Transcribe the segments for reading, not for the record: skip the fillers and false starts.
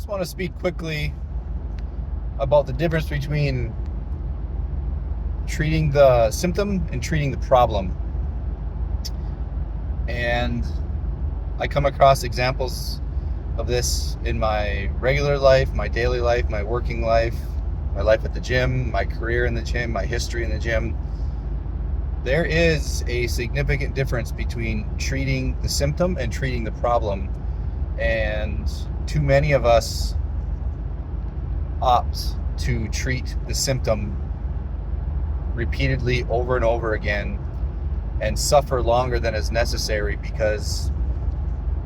Just want to speak quickly about the difference between treating the symptom and treating the problem. And I come across examples of this in my regular life, my daily life, my working life, my life at the gym, my career in the gym, my history in the gym. There is a significant difference between treating the symptom and treating the problem. And too many of us opt to treat the symptom repeatedly over and over again and suffer longer than is necessary because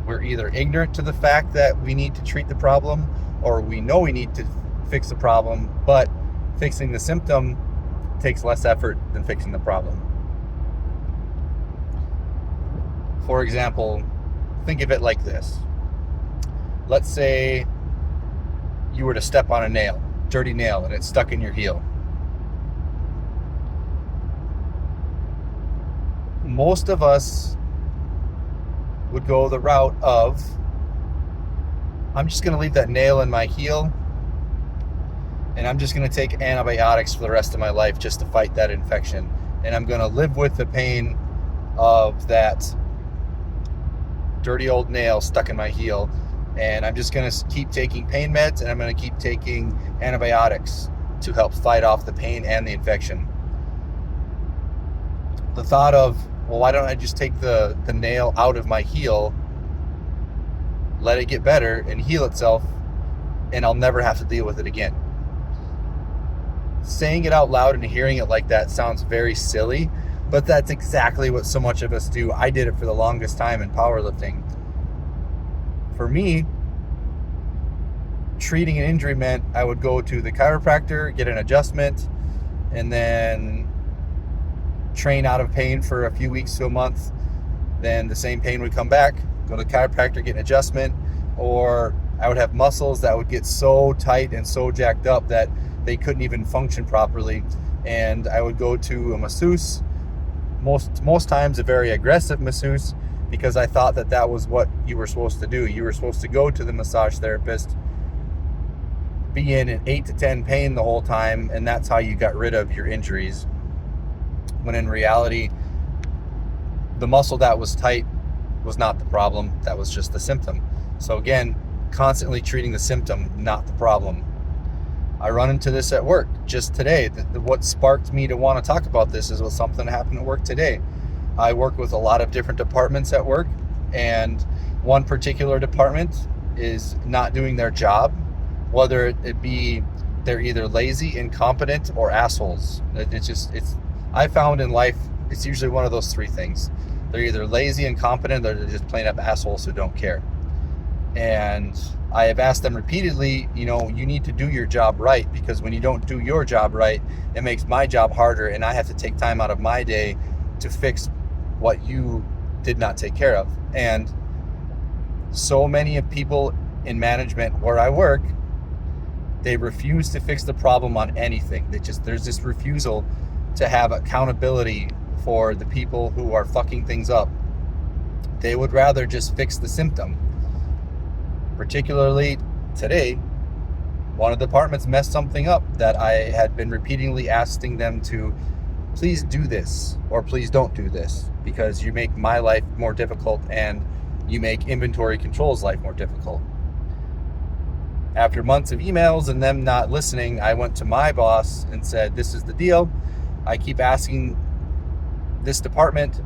we're either ignorant to the fact that we need to treat the problem, or we know we need to fix the problem, but fixing the symptom takes less effort than fixing the problem. For example, think of it like this. Let's say you were to step on a nail, dirty nail, and it's stuck in your heel. Most of us would go the route of, I'm just going to leave that nail in my heel and I'm just going to take antibiotics for the rest of my life just to fight that infection. And I'm going to live with the pain of that dirty old nail stuck in my heel. And I'm just going to keep taking pain meds, and I'm going to keep taking antibiotics to help fight off the pain and the infection. The thought of, well, why don't I just take the nail out of my heel, let it get better and heal itself, and I'll never have to deal with it again. Saying it out loud and hearing it like that sounds very silly, but that's exactly what so much of us do. I did it for the longest time in powerlifting. For me, treating an injury meant I would go to the chiropractor, get an adjustment, and then train out of pain for a few weeks to a month. Then the same pain would come back, go to the chiropractor, get an adjustment, or I would have muscles that would get so tight and so jacked up that they couldn't even function properly. And I would go to a masseuse, most times a very aggressive masseuse, because I thought that was what you were supposed to do. You were supposed to go to the massage therapist, be in an 8 to 10 pain the whole time, and that's how you got rid of your injuries. When in reality, the muscle that was tight was not the problem. That was just the symptom. So again, constantly treating the symptom, not the problem. I run into this at work just today. What sparked me to want to talk about this is something that happened at work today. I work with a lot of different departments at work, and one particular department is not doing their job, whether it be they're either lazy, incompetent, or assholes. I found in life, it's usually one of those three things. They're either lazy, incompetent, or they're just plain up assholes who don't care. And I have asked them repeatedly, you need to do your job right, because when you don't do your job right, it makes my job harder, and I have to take time out of my day to fix what you did not take care of. And so many of people in management where I work, they refuse to fix the problem on anything. There's this refusal to have accountability for the people who are fucking things up. They would rather just fix the symptom. Particularly today, one of the departments messed something up that I had been repeatedly asking them to please do this, or please don't do this, because you make my life more difficult and you make inventory control's life more difficult. After months of emails and them not listening, I went to my boss and said, this is the deal. I keep asking this department,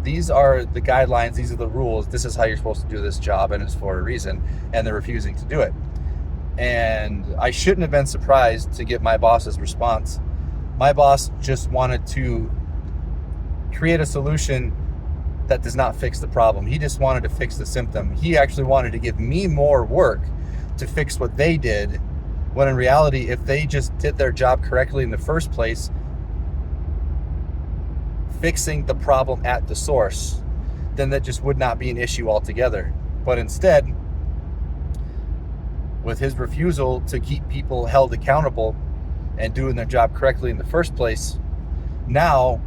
these are the guidelines, these are the rules, this is how you're supposed to do this job, and it's for a reason, and they're refusing to do it. And I shouldn't have been surprised to get my boss's response. My boss just wanted to create a solution that does not fix the problem. He just wanted to fix the symptom. He actually wanted to give me more work to fix what they did, when in reality, if they just did their job correctly in the first place, fixing the problem at the source, then that just would not be an issue altogether. But instead, with his refusal to keep people held accountable and doing their job correctly in the first place, now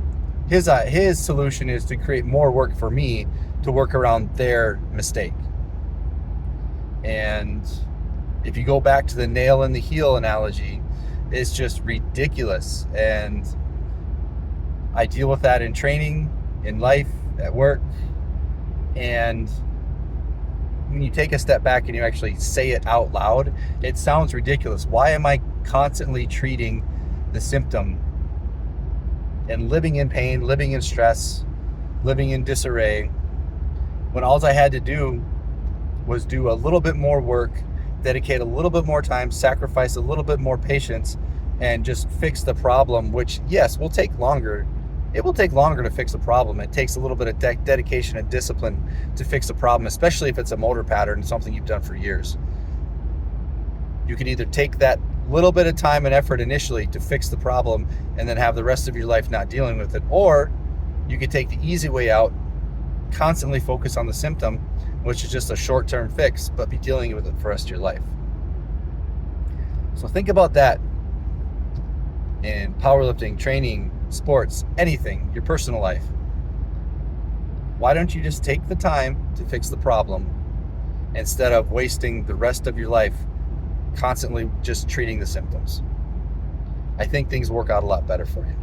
his solution is to create more work for me to work around their mistake. And If you go back to the nail in the heel analogy, it's just ridiculous. And I deal with that in training, in life, at work. And when you take a step back and you actually say it out loud, it sounds ridiculous. Why am I constantly treating the symptom and living in pain, living in stress, living in disarray, when all I had to do was do a little bit more work, dedicate a little bit more time, sacrifice a little bit more patience, and just fix the problem, which, yes, will take longer. It will take longer to fix a problem. It takes a little bit of dedication and discipline to fix a problem, especially if it's a motor pattern, something you've done for years. You can either take that little bit of time and effort initially to fix the problem and then have the rest of your life not dealing with it, or you could take the easy way out, constantly focus on the symptom, which is just a short-term fix, but be dealing with it for the rest of your life. So think about that in powerlifting, training, sports, anything, your personal life. Why don't you just take the time to fix the problem instead of wasting the rest of your life constantly just treating the symptoms? I think things work out a lot better for you.